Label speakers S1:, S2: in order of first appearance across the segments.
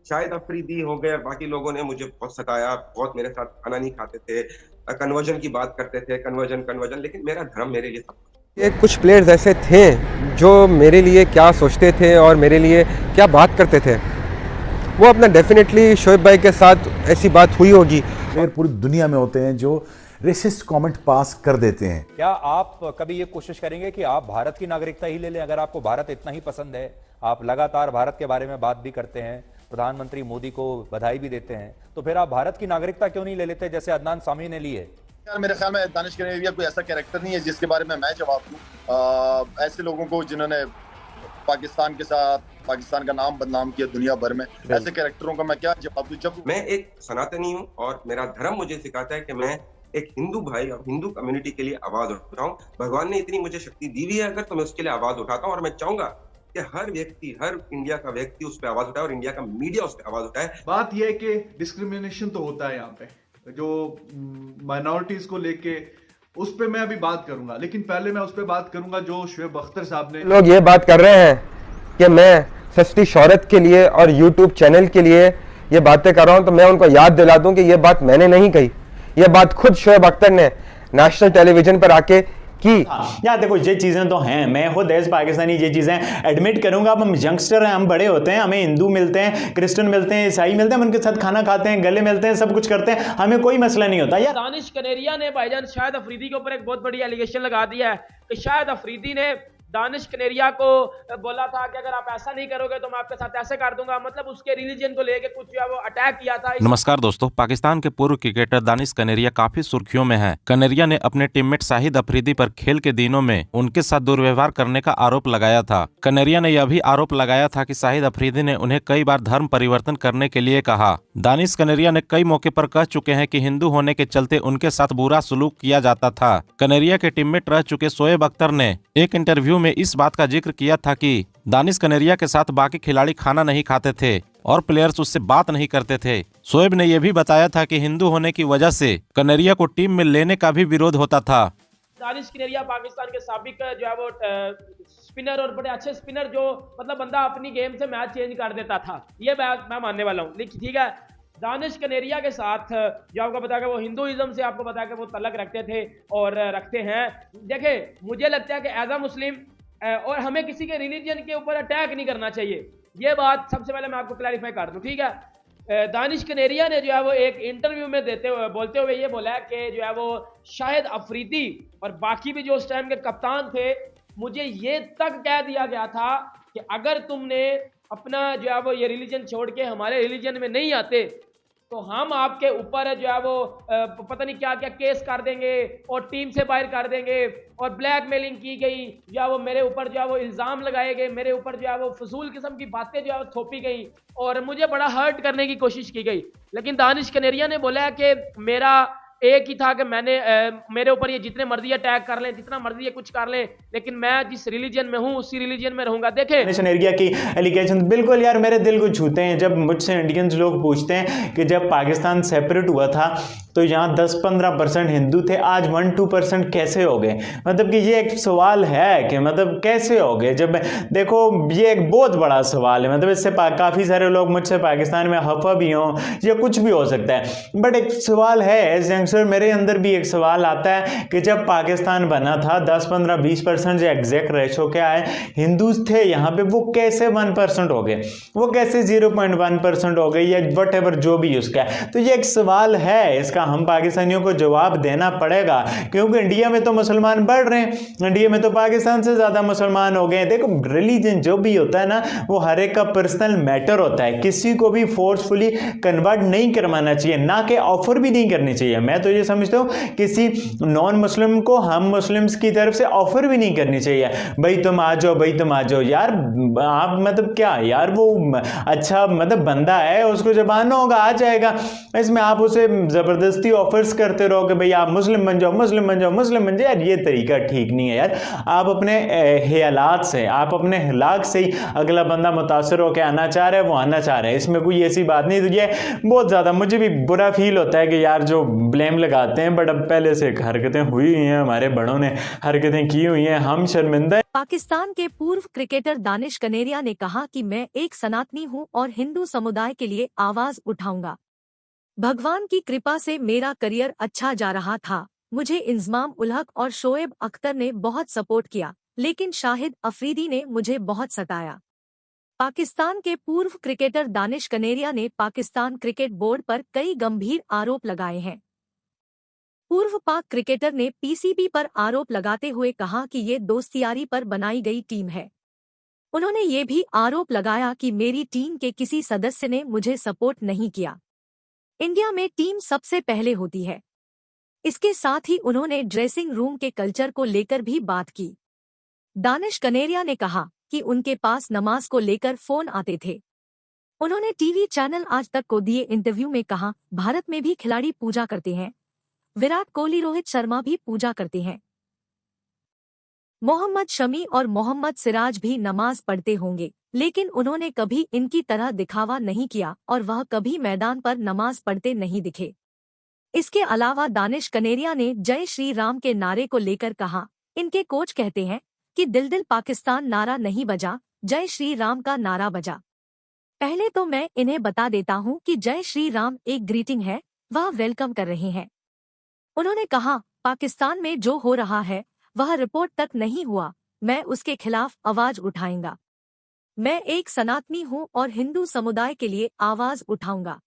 S1: शाहिद अफरीदी हो गए और बाकी लोगों ने मुझे बहुत सताया, बहुत मेरे साथ खाना नहीं खाते थे, कन्वर्जन की बात करते थे, कन्वर्जन कन्वर्जन, लेकिन मेरा धर्म मेरे लिए सब कुछ।
S2: ये कुछ प्लेयर्स ऐसे थे जो मेरे लिए क्या सोचते थे और मेरे लिए क्या बात करते थे, वो अपना डेफिनेटली शोएब भाई के साथ ऐसी बात हुई होगी।
S3: प्लेयर पूरी दुनिया में होते हैं जो रेसिस्ट कमेंट पास कर देते हैं।
S4: क्या आप कभी ये कोशिश करेंगे कि आप भारत की नागरिकता ही ले लें? अगर आपको भारत इतना ही पसंद है, आप लगातार भारत के बारे में बात भी करते हैं, प्रधानमंत्री मोदी को बधाई भी देते हैं, तो फिर आप भारत की नागरिकता क्यों नहीं ले लेते जैसे अदनान सामी ने ली है?
S5: यार मेरे ख्याल में दानिश कनेरिया कोई ऐसा कैरेक्टर नहीं है जिसके बारे में मैं जवाब दूं। ऐसे लोगों को जिन्होंने पाकिस्तान के साथ पाकिस्तान का नाम बदनाम किया दुनिया भर में, ऐसे कैरेक्टरों का मैं क्या जवाब दूं? जब
S1: मैं एक सनातनी हूँ और मेरा धर्म मुझे सिखाता है कि मैं एक हिंदू भाई और हिंदू कम्युनिटी के लिए आवाज उठाऊं। भगवान ने इतनी मुझे शक्ति दी हुई है अगर, तो मैं उसके लिए आवाज उठाता हूं और मैं चाहूंगा कि हर व्यक्ति, हर इंडिया का व्यक्ति उस पर आवाज उठाए और इंडिया का मीडिया उस पर आवाज उठाए।
S6: बात यह है कि डिस्क्रिमिनेशन तो होता है यहाँ पे, जो माइनॉरिटीज को लेके, उस पे मैं अभी बात करूंगा, लेकिन पहले मैं उस पे बात करूंगा जो शोएब अख्तर साहब ने।
S2: लोग ये बात कर रहे हैं कि मैं सस्ती शोहरत के लिए और यूट्यूब चैनल के लिए ये बातें कर रहा हूं, तो मैं उनको याद दिला दूं कि ये बात मैंने नहीं कही, ये बात खुद शोएब अख्तर ने नेशनल टेलीविजन पर आके की।
S7: यार देखो, ये चीज़ें तो हैं, मैं खुद एज पाकिस्तानी ये चीज़ें एडमिट करूंगा। अब हम यंगस्टर हैं, हम बड़े होते हैं, हमें हिंदू मिलते हैं, क्रिश्चियन मिलते हैं, ईसाई मिलते हैं, हम उनके साथ खाना खाते हैं, गले मिलते हैं, सब कुछ करते हैं, हमें कोई मसला नहीं होता। यार
S8: दानिश कनेरिया ने भाईजान शाहिद अफरीदी के ऊपर एक बहुत बड़ी एलिगेशन लगा दिया है कि शाहिद अफरीदी ने दानिश कनेरिया को बोला था कि अगर आप ऐसा नहीं करोगे तो मैं आपके साथ ऐसे कर दूंगा, मतलब उसके रिलीजन को लेके कुछ जो है वो अटैक किया था।
S9: नमस्कार दोस्तों, पाकिस्तान के पूर्व क्रिकेटर दानिश कनेरिया काफी सुर्खियों में हैं। कनेरिया ने अपने टीममेट शाहिद अफरीदी पर खेल के दिनों में उनके साथ दुर्व्यवहार करने का आरोप लगाया था। कनेरिया ने यह भी आरोप लगाया था कि शाहिद अफरीदी ने उन्हें कई बार धर्म परिवर्तन करने के लिए कहा। दानिश कनेरिया ने कई मौके पर कह चुके हैं कि हिंदू होने के चलते उनके साथ बुरा सलूक किया जाता था। कनेरिया के टीममेट रह चुके शोएब अख्तर ने एक इंटरव्यू में इस बात का जिक्र किया था कि दानिश कनेरिया के साथ बाकी खिलाड़ी खाना नहीं खाते थे और प्लेयर्स उससे बात नहीं करते थे। शोएब ने यह भी बताया था कि हिंदू होने की वजह से कनेरिया को टीम में लेने का भी विरोध होता था।
S8: दानिश कनेरिया पाकिस्तान के साबिक जो है वो स्पिनर और बड़े अच्छे स्पिनर, जो मतलब बंदा अपनी गेम से मैच चेंज कर देता था, ये बात मैं मानने वाला हूँ। लेकिन ठीक है, दानिश कनेरिया के साथ जो आपको पता है कि वो हिंदुइज्म से आपको पता है कि वो तलक रखते थे और रखते हैं। देखे, मुझे लगता है कि एज अ मुस्लिम और हमें किसी के रिलीजन के ऊपर अटैक नहीं करना चाहिए, ये बात सबसे पहले मैं आपको क्लैरिफाई कर दूं, ठीक है। दानिश कनेरिया ने जो है वो एक इंटरव्यू में बोलते हुए ये बोला है कि जो है वो शाहिद अफरीदी और बाकी भी जो उस टाइम के कप्तान थे, मुझे ये तक कह दिया गया था कि अगर तुमने अपना जो है वो ये रिलीजन छोड़ के हमारे रिलीजन में नहीं आते तो हम आपके ऊपर जो है वो पता नहीं क्या क्या केस कर देंगे और टीम से बाहर कर देंगे, और ब्लैकमेलिंग की गई, जो है वो मेरे ऊपर जो है वो इल्ज़ाम लगाए गए, मेरे ऊपर जो है वो फजूल किस्म की बातें जो है वो थोपी गई और मुझे बड़ा हर्ट करने की कोशिश की गई। लेकिन दानिश कनेरिया ने बोला है कि मेरा एक ही था कि मैंने मेरे ऊपर ये जितने मर्जी अटैक कर लें, जितना मर्जी ये कुछ कर लें, लेकिन मैं जिस रिलीजन में हूँ उसी रिलीजन में रहूंगा। देखें,
S7: दानिश कनेरिया की एलिगेशन बिल्कुल यार मेरे दिल को छूते हैं। जब मुझसे इंडियंस लोग पूछते हैं कि जब पाकिस्तान सेपरेट हुआ था तो यहाँ 10-15% हिंदू थे, आज 1-2% कैसे हो गए? मतलब कि ये एक सवाल है कि मतलब कैसे हो गए? जब देखो, ये एक बहुत बड़ा सवाल है, मतलब इससे काफ़ी सारे लोग मुझसे पाकिस्तान में खफा भी हों या कुछ भी हो सकता है, बट एक सवाल है एज यंगस्टर, मेरे अंदर भी एक सवाल आता है कि जब पाकिस्तान बना था 10-15-20% जो एग्जैक्ट रेशो क्या है हिंदूज थे यहाँ पे, वो कैसे 1% हो गए, वो कैसे 0.1% हो गए, या वट एवर जो भी उसका है। तो ये एक सवाल है, इसका हम पाकिस्तानियों को जवाब देना पड़ेगा, क्योंकि इंडिया में तो मुसलमान बढ़ रहे हैं, इंडिया में तो पाकिस्तान से ज़्यादा मुसलमान हो गए। देखो, रिलीजन जो भी होता है ना, वो हर एक का पर्सनल मैटर होता है, किसी को भी फोर्सफुली कन्वर्ट नहीं करवाना चाहिए, ना कि ऑफर भी नहीं करनी चाहिए। मैं तो ये समझता हूँ किसी नॉन मुस्लिम को हम मुस्लिम्स की तरफ से ऑफर भी नहीं करनी चाहिए, भाई तुम आ जाओ, भाई तुम आ जाओ। यार आप मतलब क्या यार, वो अच्छा मतलब बंदा है, उसको जब आना होगा आ जाएगा। इसमें आप उसे ज़बरदस्ती ऑफर्स करते रहो कि भाई आप मुस्लिम बन जाओ, मुस्लिम बन जाओ, मुस्लिम बन जाओ, यार ये तरीका ठीक नहीं है। यार आप अपने ख्यालात से, आप अपने हलाक से ही अगला बंदा मुतासर होकर आना चाह रहा है, वो आना चाह रहा है, इसमें कोई ऐसी बात नहीं। तो ये बहुत ज़्यादा मुझे भी बुरा फील होता है कि यार जो ब्लैक ब्लेम लगाते हैं, बट अब पहले से हरकतें हुई हुई हैं, हमारे बड़ों ने हरकतें की हुई हैं, हम शर्मिंदा।
S10: पाकिस्तान के पूर्व क्रिकेटर दानिश कनेरिया ने कहा कि मैं एक सनातनी हूं और हिंदू समुदाय के लिए आवाज उठाऊंगा। भगवान की कृपा से मेरा करियर अच्छा जा रहा था। मुझे इंजमाम उल हक और शोएब अख्तर ने बहुत सपोर्ट किया, लेकिन शाहिद अफरीदी ने मुझे बहुत सताया। पाकिस्तान के पूर्व क्रिकेटर दानिश कनेरिया ने पाकिस्तान क्रिकेट बोर्ड पर कई गंभीर आरोप लगाए हैं। पूर्व पाक क्रिकेटर ने पीसीबी पर आरोप लगाते हुए कहा कि ये दोस्तियारी पर बनाई गई टीम है। उन्होंने ये भी आरोप लगाया कि मेरी टीम के किसी सदस्य ने मुझे सपोर्ट नहीं किया। इंडिया में टीम सबसे पहले होती है। इसके साथ ही उन्होंने ड्रेसिंग रूम के कल्चर को लेकर भी बात की। दानिश कनेरिया ने कहा कि उनके पास नमाज को लेकर फोन आते थे। उन्होंने टीवी चैनल आज तक को दिए इंटरव्यू में कहा, भारत में भी खिलाड़ी पूजा करते हैं, विराट कोहली, रोहित शर्मा भी पूजा करते हैं, मोहम्मद शमी और मोहम्मद सिराज भी नमाज पढ़ते होंगे, लेकिन उन्होंने कभी इनकी तरह दिखावा नहीं किया और वह कभी मैदान पर नमाज पढ़ते नहीं दिखे। इसके अलावा दानिश कनेरिया ने जय श्री राम के नारे को लेकर कहा, इनके कोच कहते हैं कि दिल दिल पाकिस्तान नारा नहीं बजा, जय श्री राम का नारा बजा। पहले तो मैं इन्हें बता देता हूं कि जय श्री राम एक ग्रीटिंग है, वह वेलकम कर रहे हैं। उन्होंने कहा, पाकिस्तान में जो हो रहा है वह रिपोर्ट तक नहीं हुआ, मैं उसके खिलाफ आवाज उठाएंगा। मैं एक सनातनी हूं और हिंदू समुदाय के लिए आवाज उठाऊंगा।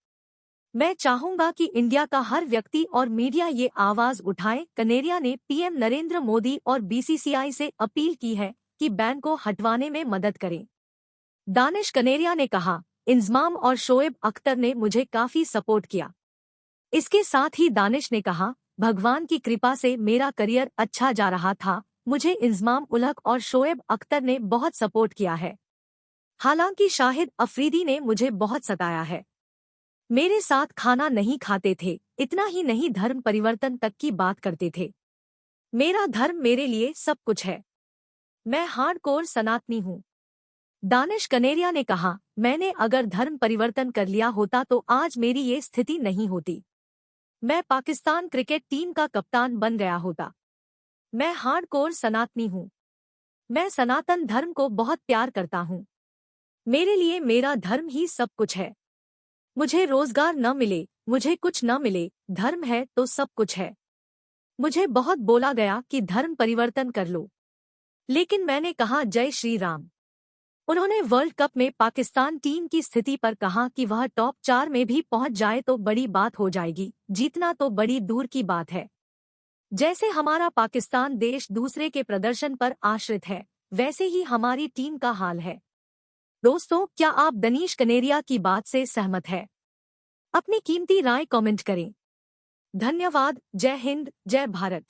S10: मैं चाहूंगा कि इंडिया का हर व्यक्ति और मीडिया ये आवाज उठाए। कनेरिया ने पीएम नरेंद्र मोदी और बीसीसीआई से अपील की है कि बैन को हटवाने में मदद करें। दानिश कनेरिया ने कहा, इंजमाम और शोएब अख्तर ने मुझे काफी सपोर्ट किया। इसके साथ ही दानिश ने कहा, भगवान की कृपा से मेरा करियर अच्छा जा रहा था। मुझे इंजमाम उल हक और शोएब अख्तर ने बहुत सपोर्ट किया है। हालांकि शाहिद अफरीदी ने मुझे बहुत सताया है। मेरे साथ खाना नहीं खाते थे, इतना ही नहीं धर्म परिवर्तन तक की बात करते थे। मेरा धर्म मेरे लिए सब कुछ है। मैं हार्डकोर सनातनी हूँ। दानिश कनेरिया ने कहा, मैंने अगर धर्म परिवर्तन कर लिया होता तो आज मेरी ये स्थिति नहीं होती। मैं पाकिस्तान क्रिकेट टीम का कप्तान बन गया होता। मैं हार्डकोर सनातनी हूँ। मैं सनातन धर्म को बहुत प्यार करता हूँ। मेरे लिए मेरा धर्म ही सब कुछ है। मुझे रोजगार न मिले, मुझे कुछ न मिले, धर्म है तो सब कुछ है। मुझे बहुत बोला गया कि धर्म परिवर्तन कर लो, लेकिन मैंने कहा जय श्री राम। उन्होंने वर्ल्ड कप में पाकिस्तान टीम की स्थिति पर कहा कि वह टॉप 4 में भी पहुंच जाए तो बड़ी बात हो जाएगी, जीतना तो बड़ी दूर की बात है। जैसे हमारा पाकिस्तान देश दूसरे के प्रदर्शन पर आश्रित है, वैसे ही हमारी टीम का हाल है। दोस्तों, क्या आप दानिश कनेरिया की बात से सहमत हैं? अपनी कीमती राय कमेंट करें। धन्यवाद। जय हिंद, जय भारत।